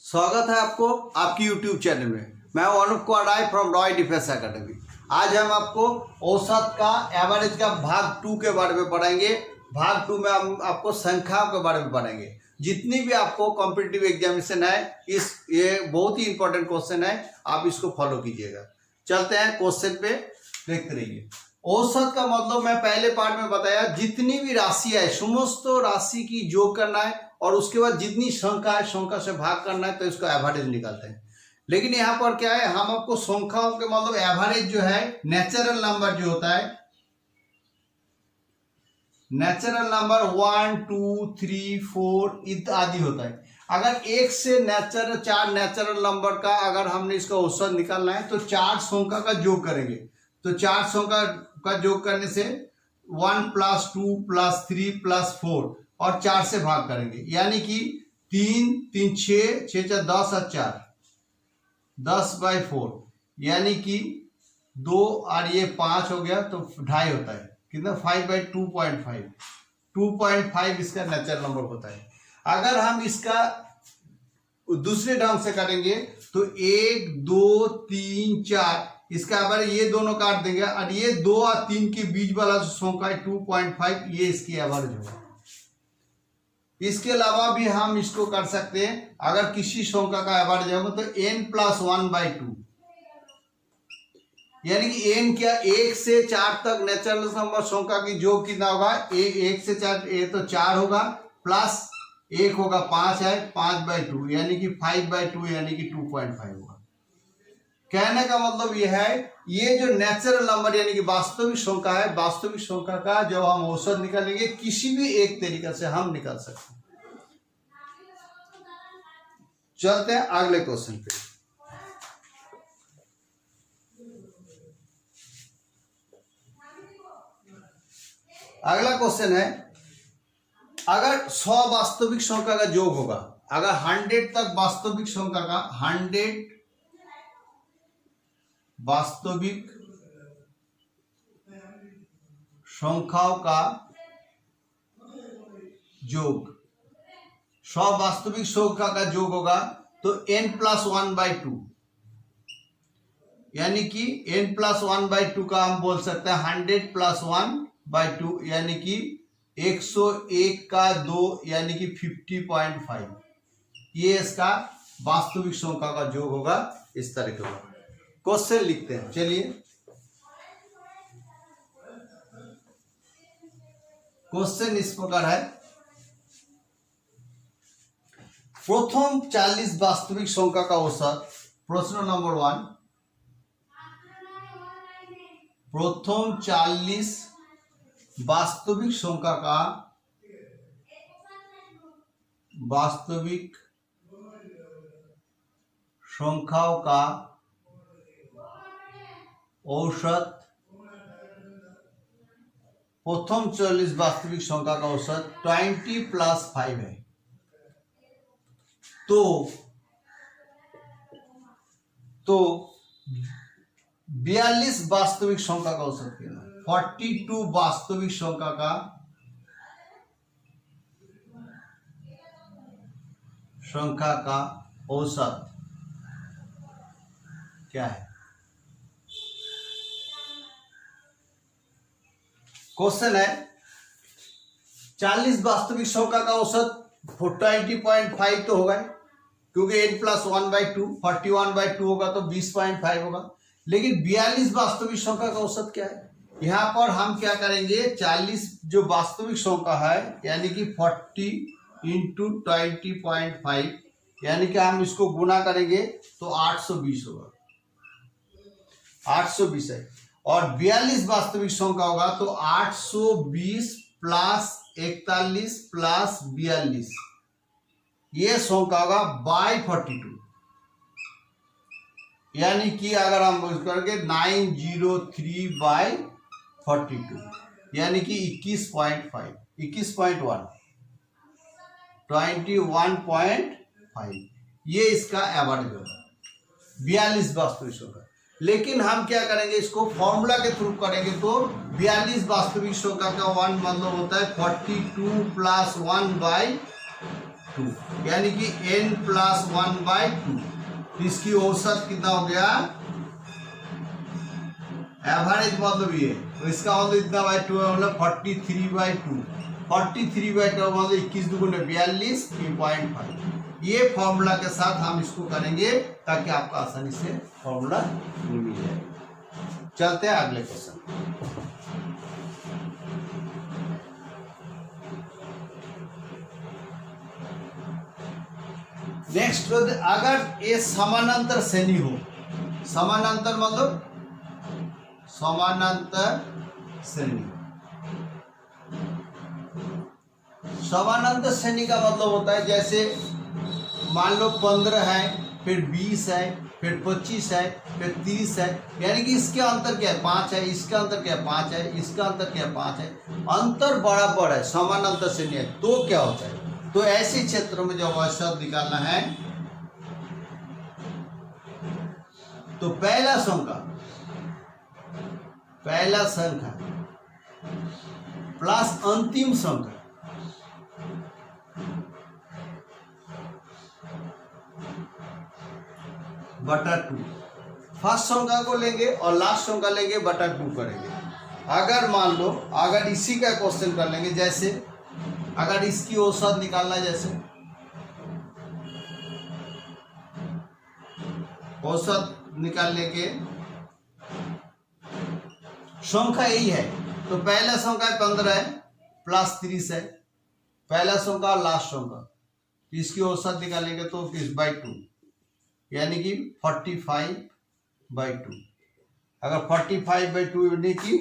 स्वागत है आपको आपकी YouTube चैनल में। मैं हूं Anoop Kumar Rai from Roy defence academy. आज हम आपको औसत का एवरेज का भाग 2 के बारे में पढ़ाएंगे। भाग 2 में हम आपको संख्याओं के बारे में पढ़ाएंगे। जितनी भी आपको कॉम्पिटिटिव एग्जामिनेशन है ये बहुत ही इंपॉर्टेंट क्वेश्चन है, आप इसको फॉलो कीजिएगा। चलते हैं क्वेश्चन पे, देखते रहिए। औसत का मतलब मैं पहले पार्ट में बताया, जितनी भी राशि है समस्त राशि की योग करना है और उसके बाद जितनी संख्या है संख्या से भाग करना है, तो इसको एवरेज निकालते हैं। लेकिन यहाँ पर क्या है, हम आपको संख्याओं के मतलब एवरेज जो है नेचुरल नंबर जो होता है, नेचुरल नंबर 1 2 3 4 इत्यादि होता है। अगर एक से चार नेचुरल नंबर का अगर हमने इसका औसत निकालना है तो 4 संख्या का योग करेंगे। तो 4 संख्या का योग करने से 1 + 2 + 3 + 4 और 4 से भाग करेंगे, यानी कि 3 3 6 6 4 10 और 4 10/4, यानी कि 2 और ये 5 हो गया तो 2.5 होता है। कितना 5/2.5 2.5 इसका नेचुरल नंबर होता है। अगर हम इसका दूसरे ढंग से करेंगे तो 1 2 3 4 इसका अगर ये दोनों काट देंगे और ये 2 और 3 के बीच वाला जो संख्या है 2.5, ये इसकी एवरेज होगा। इसके अलावा भी हम इसको कर सकते हैं, अगर किसी संख्या का एवरेज होगा तो n + 1/2, यानी कि n क्या 1 से 4 तक नेचुरल नंबर संख्या की योग कितना होगा, 1 से 4 ये तो 4 होगा, प्लस 1 होगा 5 है 5/2, यानी कि 5/2, यानी कि 2.5 होगा। कहने का मतलब यह है, ये जो नेचुरल नंबर यानी कि वास्तविक संख्या है, वास्तविक संख्या का जब हम औसत निकालेंगे किसी भी एक तरीके से हम निकाल सकते हैं। चलते हैं अगले क्वेश्चन पे। अगला क्वेश्चन है, अगर 100 वास्तविक संख्या का योग होगा, अगर 100 तक वास्तविक संख्या का 100 वास्तविक संख्याओं का योग 100 वास्तविक संख्या का योग होगा तो n + 1/2, यानी कि n + 1/2 का हम बोल सकते हैं 100 + 1/2, यानी कि 101 का 2, यानी कि 50.5। ये इसका वास्तविक संख्या का योग होगा। इस तरह के होगा। क्वेश्चन लिखते हैं, चलिए। क्वेश्चन इस प्रकार है, प्रथम 40 वास्तविक संख्या का औसत। प्रश्न नंबर 1, प्रथम 40 वास्तविक संख्या का वास्तविक संख्याओं का औसत, प्रथम 40 वास्तविक संख्या का औसत 20 + 5 है। तो 42 वास्तविक संख्या का औसत कितना, 42 वास्तविक संख्या का औसत क्या है। क्वेश्चन है, 40 वास्तविक संख्या का औसत 20.5 तो होगा, क्योंकि n + 1/2 41/2 होगा तो 20.5 होगा। लेकिन 42 वास्तविक संख्या का औसत क्या है, यहाँ पर हम क्या करेंगे, 40 जो वास्तविक संख्या है यानी कि 40 × 20.5, यानी कि हम इसको गुना करेंगे तो 820 होगा, 820 है। और 42 वास्तविक संख्या होगा तो 820 + 41 + 42, ये संख्या होगा /42, यानी कि अगर हम करेंगे 903/42, यानी कि 21.5 21.1 21.5, ये इसका एवरेज होगा 42 वास्तविक संख्या। लेकिन हम क्या करेंगे, इसको फॉर्मूला के थ्रू करेंगे तो 42 वास्तविक संख्या का 1 मतलब होता है 42 + 1/42। 2, यानी कि n+1/2। इसकी औसत कितना हो गया, एवरेज मतलब ये, तो इसका मतलब इतना बाई 2 है, मतलब 43/2। 43/2 मतलब 21 दूनी 42, 3.5। ये फॉर्मूला के साथ हम इसको करेंगे ताकि आपको आसानी से फॉर्मूला मिल जाए। चलते हैं अगले क्वेश्चन। नेक्स्ट, अगर ये समानांतर श्रेणी हो, समानांतर मतलब समानांतर श्रेणी, समानांतर श्रेणी का मतलब होता है जैसे मान लो 15 है, फिर 20 है, फिर 25 है, फिर 30 है, यानी कि इसके अंतर क्या है, 5 है, इसका अंतर क्या है, 5 है, इसका अंतर क्या है, 5 है, अंतर बराबर है, समानांतर श्रेणी है। तो क्या होता है, तो ऐसे क्षेत्रों में जब औसत निकालना है तो पहला संख्या प्लस अंतिम संख्या बटा 2, फर्स्ट संख्या को लेंगे और लास्ट संख्या लेंगे, बटा 2 करेंगे। अगर मान लो, अगर इसी का क्वेश्चन कर लेंगे, जैसे अगर इसकी औसत निकालना है, जैसे औसत निकालने के संख्या यही है, तो पहला संख्या 15 है प्लस 30 है, पहला संख्या और लास्ट संख्या, इसकी औसत निकालेंगे तो 20/2, यानी कि 45/2। अगर 45/2 यानी कि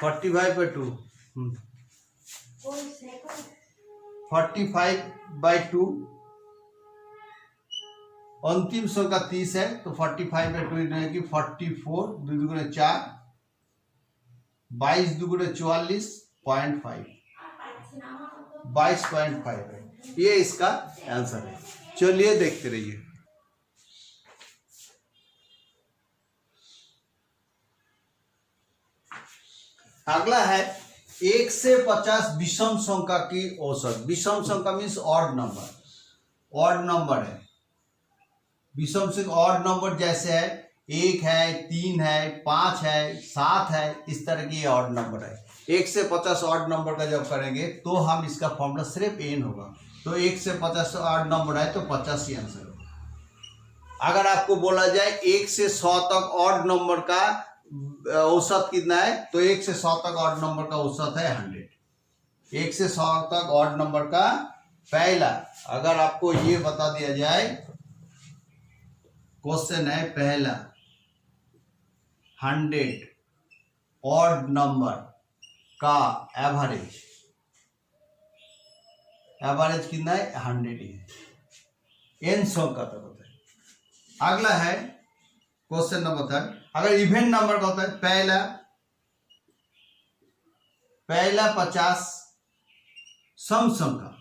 45/2 45/2, अंतिम संख्या 30 है, तो 45/2 यानी कि 44, 2 दूनी 4, 22 दूनी 44.5, 22.5 है। ये इसका आंसर है। चलिए देखते रहिए। अगला है 1 से 50 विषम संख्या की औसत। विषम संख्या मीन्स ऑड नंबर है। विषम संख्या ऑड नंबर जैसे है 1 है, 3 है, 5 है, 7 है, इस तरह की ऑड नंबर है। 1 से 50 ऑड नंबर का जब करेंगे तो हम इसका फॉर्मूला सिर्फ n होगा, तो 1 से 50 ऑड नंबर है तो 50 ही आंसर होगा। अगर आपको बोला जाए 1 से 100 तक ऑड नंबर का औसत कितना है, तो 1 से 100 तक ऑड नंबर का औसत है 100। 1 से 100 तक ऑड नंबर का पहला, अगर आपको ये बता दिया जाए, क्वेश्चन है पहला 100 ऑड नंबर का एवरेज कितना है, 100 ही है, n संख्या तक होता है। अगला है क्वेश्चन नंबर 3, अगर इवेंट नंबर का होता है पहला 50 सम संख्या,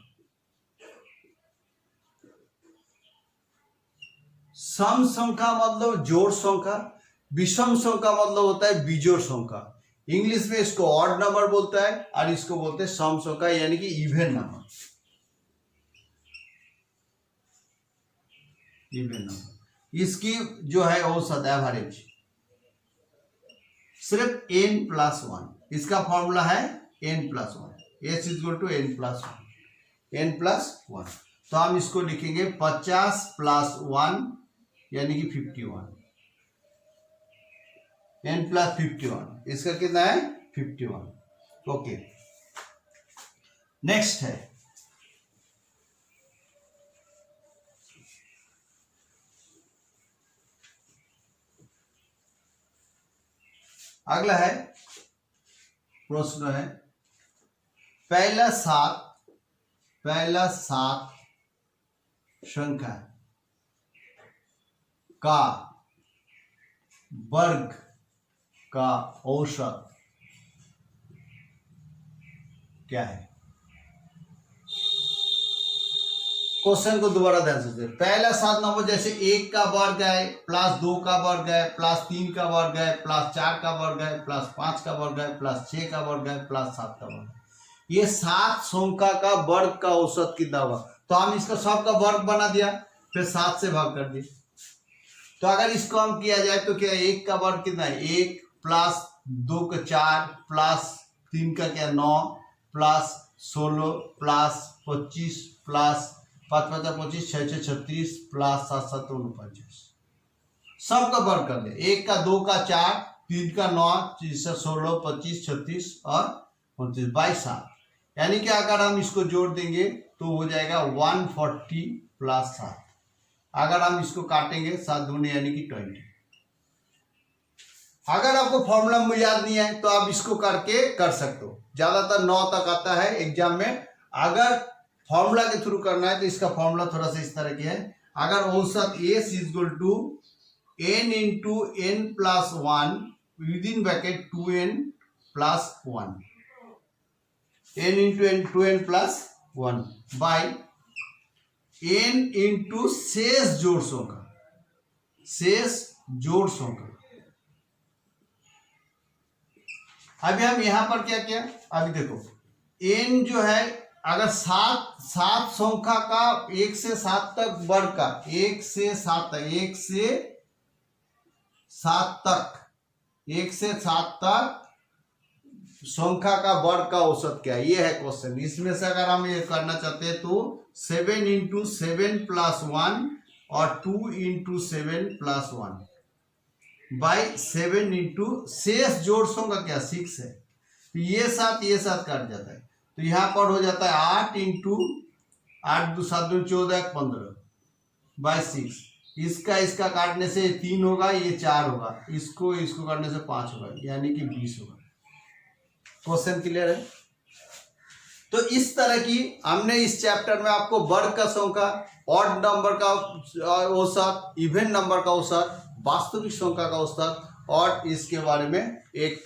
सम संख्या मतलब जोड़ संख्या, विषम संख्या मतलब होता है बिजोड़ संख्या। इंग्लिश में इसको ऑड नंबर बोलता है और इसको बोलते हैं सम संख्या, यानी कि इवेंट नंबर। इसकी जो है औसत एवरेज सिर्फ n+1, इसका फॉर्मूला है n+1, n+1। तो हम इसको लिखेंगे 50 + 1 यानी कि 51, n+51, इसका कितना है 51। ओके, नेक्स्ट है अगला है प्रश्न है पहला 7 संख्या का वर्ग का औसत क्या है। क्वेश्चन को दोबारा ध्यान से, पहला 7 नंबर जैसे 1 का वर्ग है, +2 का वर्ग है, +3 का वर्ग है, +4 का वर्ग है, +5 का वर्ग है, +6 का वर्ग है, +7 का वर्ग है। ये 7 संख्या का वर्ग का औसत कितना होगा, तो हम इसका सब का वर्ग बना दिया, फिर 7 से भाग कर दिए। तो अगर इसको हम किया जाए तो क्या 1 का वर्ग कितना है, 1 प्लस 2 का 4 प्लस 3 का क्या 9 प्लस 16 प्लस 25 प्लस 5 5 25 6 6 36 प्लस 7 7 49, सब का वर्ग कर दे। 1 का 2 का 4 3 का 9 16 25 36 और 29 बाई 7, यानी कि अगर हम इसको जोड़ देंगे तो हो जाएगा 140 प्लस 7। अगर हम इसको काटेंगे 7 दूनी यानी कि 20। अगर आपको फॉर्मूला मुझे याद नहीं है तो आप इसको करके कर सकते हो, ज्यादातर 9 तक आता है एग्जाम में। अगर फॉर्मूला के थ्रू करना है तो इसका फॉर्मूला थोड़ा सा इस तरह की है। अगर औसत S equal to n into n plus 1 within bracket 2n plus 1, n into n 2n plus 1 बाई n इंटू शेष जोड़ संख्या, शेष जोड़ संख्या। अभी हम यहां पर क्या किया, अभी देखो n जो है अगर 7 संख्या का 1 से 7 तक वर्ग का, 1 से 7 तक 1 से 7 तक 1 से 7 तक संख्या का वर्ग का औसत क्या है, ये है क्वेश्चन। इसमें से अगर हम ये करना चाहते हैं तो 7 इंटू 7 प्लस 1 और 2 इंटू 7 प्लस 1 बाई 7 इंटू शेष जोड़ संख्या क्या 6 है, तो ये 7 काट जाता है, तो यहां पर हो जाता है 8 इंटू 8 2 7 2 14 15 बाई 6। इसका काटने से 3 होगा, ये 4 होगा, इसको काटने से 5 होगा, यानी कि 20 होगा। क्वेश्चन क्लियर है। तो इस तरह की हमने इस चैप्टर में आपको वर्ग का संख्या, ऑड नंबर का औसत, इवन नंबर का औसत, वास्तविक संख्या का औसत और इसके बारे में एक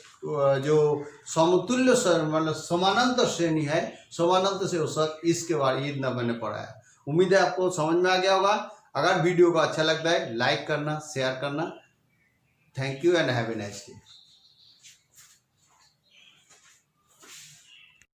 जो समतुल्य मतलब समानांतर श्रेणी है, समानांतर से औसत, इसके बारे में इतना मैंने पढ़ा है। उम्मीद है आपको समझ में आ गया होगा। अगर वीडियो को अच्छा लगता है लाइक करना, शेयर करना। Thank you and have a nice day.